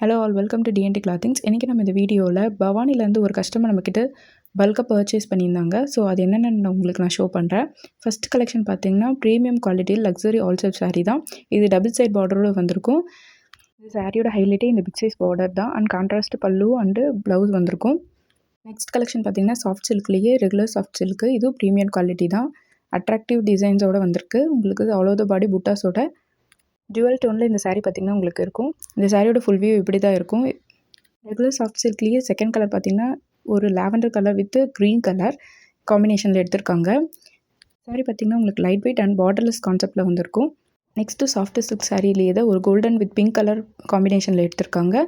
Hello all welcome to DND clothings. இன்றைக்கி நம்ம இந்த வீடியோவில் பவானிலேருந்து ஒரு கஸ்டமர் நம்மக்கிட்ட பல்காக பர்ச்சேஸ் பண்ணியிருந்தாங்க. ஸோ அது என்னென்னு உங்களுக்கு நான் ஷோ பண்ணுறேன். ஃபஸ்ட் கலெக்ஷன் பார்த்தீங்கன்னா premium quality luxury all self sari தான். இது டபுள் சைட் பார்டரோடு வந்திருக்கும். இந்த சாரியோட ஹைலைட்டே இந்த பிக் சைஸ் பார்டர் தான். அண்ட் கான்ட்ராஸ்ட் பல்லு அண்டு ப்ளவுஸ் வந்திருக்கும். நெக்ஸ்ட் கலெக்ஷன் பார்த்தீங்கன்னா சாஃப்ட் சில்க்லேயே ரெகுலர் சாஃப்ட் சில்க்கு. இதுவும் ப்ரீமியம் குவாலிட்டி தான். அட்ராக்டிவ் டிசைன்ஸோடு வந்திருக்கு. உங்களுக்கு ஆல் ஓவர் பாடி புட்டாஸோட ஜுவல் டோனில் இந்த சாரீ பார்த்திங்கன்னா உங்களுக்கு இருக்கும். இந்த சாரியோட ஃபுல் வியூ இப்படி தான் இருக்கும். ரெகுலர் சாஃப்ட் சில்க்லேயே செகண்ட் கலர் பார்த்திங்கன்னா ஒரு lavender colour with green colour காம்பினேஷனில் எடுத்திருக்காங்க. சாரீ பார்த்திங்கன்னா உங்களுக்கு லைட் வெயிட் அண்ட் பார்டர்லெஸ் கான்செப்டில் வந்திருக்கும். நெக்ஸ்ட்டு சாஃப்ட் சில்க் சாரியிலேயே தான் ஒரு கோல்டன் வித் பிங்க் கலர் காம்பினேஷனில் எடுத்திருக்காங்க.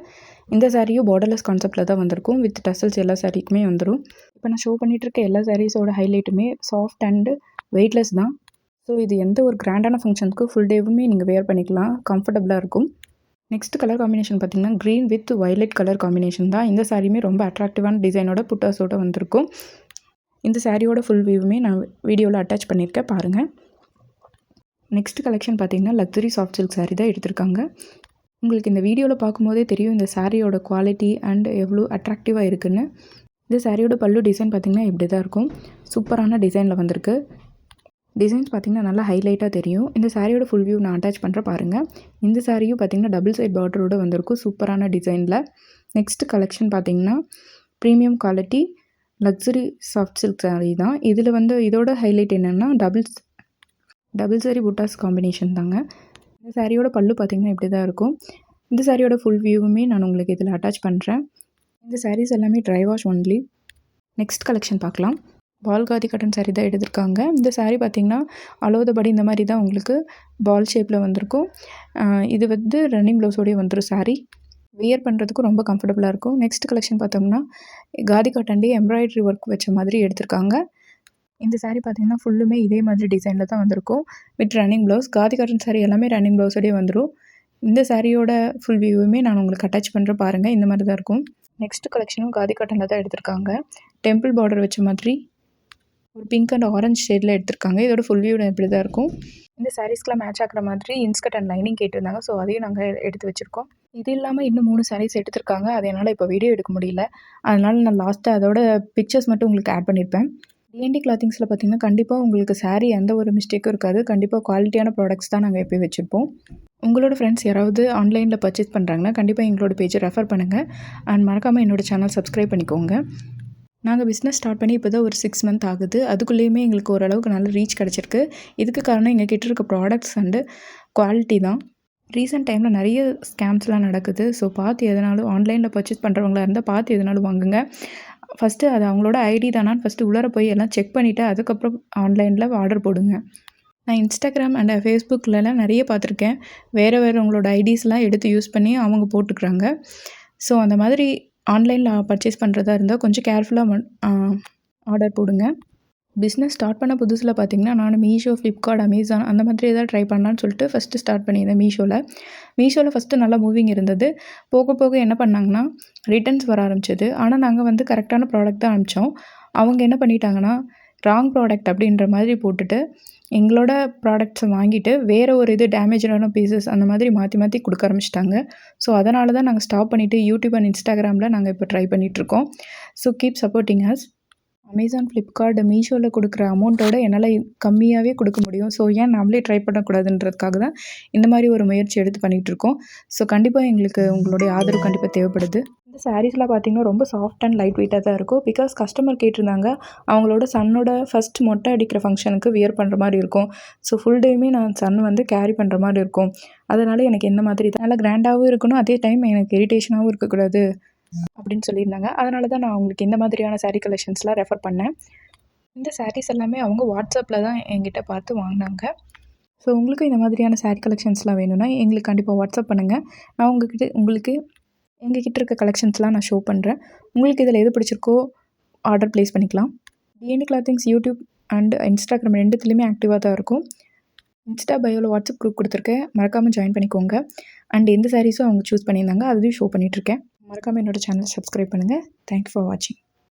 இந்த சாரியும் பார்டர்லெஸ் கான்செப்டில் தான் வந்திருக்கும். வித் டசல்ஸ் எல்லா சாரிக்குமே வந்துடும். இப்போ நான் ஷோ பண்ணிகிட்டு இருக்க எல்லா சாரீஸோட ஹைலைட்டுமே சாஃப்ட் அண்டு வெயிட்லெஸ் தான். ஸோ இது எந்த ஒரு கிராண்டான ஃபங்க்ஷனுக்கு ஃபுல் டேவுமே நீங்கள் வேர் பண்ணிக்கலாம், கம்ஃபர்டபுளாக இருக்கும். நெக்ஸ்ட் கலர் காம்பினேஷன் பார்த்திங்கன்னா green with violet colour combination தான். இந்த சாரியுமே ரொம்ப அட்ராக்டிவான டிசைனோட புட்டாஸோட வந்திருக்கும். இந்த சாரியோட ஃபுல் வியூவுமே நான் வீடியோவில் அட்டாச் பண்ணியிருக்கேன், பாருங்கள். நெக்ஸ்ட் கலெக்ஷன் பார்த்திங்கன்னா லக்ஸரி சாஃப்ட் சில்க் சாரீ தான் எடுத்திருக்காங்க. உங்களுக்கு இந்த வீடியோவில் பார்க்கும்போதே தெரியும் இந்த சாரியோட குவாலிட்டி அண்ட் எவ்வளோ அட்ராக்டிவாக இருக்குதுன்னு. இந்த சாரியோட பல்லு டிசைன் பார்த்திங்கன்னா இப்படி தான் இருக்கும். சூப்பரான டிசைனில் வந்திருக்கு. டிசைன்ஸ் பார்த்திங்கன்னா நல்லா ஹைலைட்டாக தெரியும். இந்த சாரியோட ஃபுல் வியூ நான் அட்டாச் பண்ணுற பாருங்கள். இந்த சாரியும் பார்த்திங்கன்னா டபுள் சைட் பார்டரோடு வந்திருக்கும் சூப்பரான டிசைனில். நெக்ஸ்ட் கலெக்ஷன் பார்த்திங்கன்னா premium quality luxury soft silk sari தான். இதில் இதோட ஹைலைட் என்னென்னா டபுள் சாரி புட்டாஸ் காம்பினேஷன் தாங்க. இந்த சாரியோட பல்லு பார்த்திங்கன்னா இப்படி தான் இருக்கும். இந்த சாரியோட ஃபுல் வியூவுமே நான் உங்களுக்கு இதில் அட்டாச் பண்ணுறேன். இந்த சாரீஸ் எல்லாமே dry wash only. Next collection பார்க்கலாம். பால் காதி காட்டன் சாரீ தான் எடுத்திருக்காங்க. இந்த சாரீ பார்த்திங்கன்னா அளவுதபடி இந்த மாதிரி தான் உங்களுக்கு பால் ஷேப்பில் வந்திருக்கும். இது ரன்னிங் ப்ளவுஸோடய வந்துடும். சாரீ வியர் பண்ணுறதுக்கும் ரொம்ப கம்ஃபர்டபுளாக இருக்கும். நெக்ஸ்ட் கலெக்ஷன் பார்த்தோம்னா காதி காட்டன்லேயே எம்ப்ராய்டரி ஒர்க் வச்ச மாதிரி எடுத்திருக்காங்க. இந்த சாரீ பார்த்திங்கன்னா ஃபுல்லுமே இதே மாதிரி டிசைனில் தான் வந்திருக்கும் with running blouse. Khadi cotton sari எல்லாமே ரன்னிங் ப்ளவுஸோடய வந்துடும். இந்த சாரியோட ஃபுல் வியூவுமே நான் உங்களுக்கு அட்டாச் பண்ணுற பாருங்கள். இந்த மாதிரி தான் இருக்கும். நெக்ஸ்ட் கலெக்ஷனும் காதி காட்டனில் தான் எடுத்திருக்காங்க. டெம்பிள் பார்டர் வச்ச மாதிரி ஒரு பிங்க் அண்ட் ஆரஞ்ச் ஷேடில் எடுத்திருக்காங்க. இதோட ஃபுல் வியூ இப்படி தான் இருக்கும். இந்த சாரீஸ்க்குலாம் மேட்ச் ஆகிற மாதிரி இன்ஸ்கர்ட் அண்ட் லைனிங் கேட்டிருந்தாங்க. ஸோ அதையும் நாங்கள் எடுத்து வச்சுருக்கோம். இது இல்லாமல் இன்னும் 3 சாரீஸ் எடுத்திருக்காங்க. அது என்னால் இப்போ வீடியோ எடுக்க முடியல. அதனால் நான் லாஸ்ட்டாக அதோட பிக்சர்ஸ் மட்டும் உங்களுக்கு ஆட் பண்ணியிருப்பேன். டிஎன்டி கிளாத்திங்ஸில் பார்த்திங்கன்னா கண்டிப்பாக உங்களுக்கு சாரீ எந்த ஒரு மிஸ்டேக்கும் இருக்காது. கண்டிப்பாக குவாலிட்டியான ப்ராடக்ட்ஸ் தான் நாங்கள் எப்போயும் வச்சுருப்போம். உங்களோட ஃப்ரெண்ட்ஸ் யாராவது ஆன்லைனில் பர்ச்சேஸ் பண்ணுறாங்கன்னா கண்டிப்பாக எங்களோட பேஜை ரெஃபர் பண்ணுங்கள். அண்ட் மறக்காமல் என்னோடய சேனல் சப்ஸ்கிரைப் பண்ணிக்கோங்க. நாங்கள் பிஸ்னஸ் ஸ்டார்ட் பண்ணி இப்போ தான் ஒரு 6 மந்த் ஆகுது. அதுக்குள்ளேயுமே எங்களுக்கு ஓரளவுக்கு நல்ல ரீச் கிடச்சிருக்கு. இதுக்கு காரணம் எங்கள் கிட்ட இருக்க ப்ராடக்ட்ஸ் அண்டு குவாலிட்டி தான். ரீசெண்ட் டைமில் நிறைய ஸ்கேம்ஸ்லாம் நடக்குது. ஸோ பார்த்து எதனாலும் ஆன்லைனில் பர்ச்சேஸ் பண்ணுறவங்களா இருந்தால் பார்த்து எதனாலும் வாங்குங்க. ஃபஸ்ட்டு அது அவங்களோட ஐடி தானான்னு ஃபஸ்ட்டு உள்ளார போய் எல்லாம் செக் பண்ணிவிட்டு அதுக்கப்புறம் ஆன்லைனில் ஆர்டர் போடுங்க. நான் இன்ஸ்டாகிராம் அண்ட் ஃபேஸ்புக்கிலலாம் நிறைய பார்த்துருக்கேன். வேறு உங்களோட ஐடிஸ்லாம் எடுத்து யூஸ் பண்ணி அவங்க போட்டுக்கிறாங்க. ஸோ அந்த மாதிரி ஆன்லைனில் பர்ச்சேஸ் பண்ணுறதா இருந்தால் கொஞ்சம் கேர்ஃபுல்லாக ஆர்டர் போடுங்க. பிஸ்னஸ் ஸ்டார்ட் பண்ண புதுசில் பார்த்திங்கன்னா நான் மீஷோ, ஃப்ளிப்கார்ட், அமேசான் அந்த மாதிரி ஏதாவது ட்ரை பண்ணலான்னு சொல்லிட்டு ஃபஸ்ட்டு ஸ்டார்ட் பண்ணியிருந்தேன் மீஷோவில் ஃபஸ்ட்டு நல்லா மூவிங் இருந்தது. போக போக என்ன பண்ணாங்கன்னா ரிட்டர்ன்ஸ் வர ஆரம்பிச்சது. ஆனால் நாங்கள் கரெக்டான ப்ராடக்ட் தான் அனுப்பிச்சோம். அவங்க என்ன பண்ணிட்டாங்கன்னா ராங் ப்ராடக்ட் அப்படின்ற மாதிரி போட்டுட்டு எங்களோட ப்ராடக்ட்ஸை வாங்கிட்டு வேறு ஒரு டேமேஜான பீசஸ் அந்த மாதிரி மாற்றி கொடுக்க ஆரம்பிச்சிட்டாங்க. ஸோ அதனால தான் நாங்கள் ஸ்டாப் பண்ணிவிட்டு யூடியூப் அண்ட் இன்ஸ்டாகிராமில் நாங்கள் இப்போ ட்ரை பண்ணிகிட்ருக்கோம். So keep supporting us. Amazon, Flipkart, மீஷோவில் கொடுக்குற அமௌண்ட்டோட என்னால் கம்மியாகவே கொடுக்க முடியும். ஸோ ஏன் நம்மளே ட்ரை பண்ணக்கூடாதுன்றதுக்காக தான் இந்த மாதிரி ஒரு முயற்சி எடுத்து பண்ணிகிட்ருக்கோம். ஸோ கண்டிப்பாக எங்களுக்கு உங்களுடைய ஆதரவு கண்டிப்பாக தேவைப்படுது. இந்த சாரீஸ்லாம் பார்த்திங்கன்னா ரொம்ப சாஃப்ட் அண்ட் லைட் வெயிட்டாக தான் இருக்கும். பிகாஸ் கஸ்டமர் கேட்டிருந்தாங்க அவங்களோட சன்னோட ஃபஸ்ட் மொட்டை அடிக்கிற ஃபங்க்ஷனுக்கு வியர் பண்ணுற மாதிரி இருக்கும். ஸோ ஃபுல் டேயுமே நான் சன் கேரி பண்ணுற மாதிரி இருக்கும். அதனால் எனக்கு என்ன மாதிரி தான் நல்லா கிராண்டாகவும் இருக்கணும், அதே டைம் எனக்கு இரிட்டேஷனாகவும் இருக்கக்கூடாது அப்படின்னு சொல்லியிருந்தாங்க. அதனால தான் நான் உங்களுக்கு இந்த மாதிரியான சாரீ கலெக்ஷன்ஸ்லாம் ரெஃபர் பண்ணேன். இந்த சாரீஸ் எல்லாமே அவங்க வாட்ஸ்அப்பில் தான் என்கிட்ட பார்த்து வாங்கினாங்க. ஸோ உங்களுக்கு இந்த மாதிரியான சாரீ கலெக்ஷன்ஸ்லாம் வேணும்னா எங்களுக்கு கண்டிப்பாக வாட்ஸ்அப் பண்ணுங்கள். நான் உங்களுக்கு எங்ககிட்ட இருக்க கலெக்ஷன்ஸ்லாம் நான் ஷோ பண்ணுறேன். உங்களுக்கு இதில் எது பிடிச்சிருக்கோ ஆர்டர் ப்ளேஸ் பண்ணிக்கலாம். TNT clothings YouTube and Instagram ரெண்டுத்துலேயுமே ஆக்டிவாக தான் இருக்கும். இன்ஸ்டா பயோவில் வாட்ஸ்அப் குரூப் கொடுத்துருக்கேன், மறக்காமல் ஜாயின் பண்ணிக்கோங்க. அண்ட் எந்த சாரீஸும் அவங்க சூஸ் பண்ணியிருந்தாங்க அதையும் ஷோ பண்ணிகிட்ருக்கேன். மறக்காமல் என்னோடய சேனலை சப்ஸ்கிரைப் பண்ணுங்கள். தேங்க்யூ ஃபார் வாட்சிங்.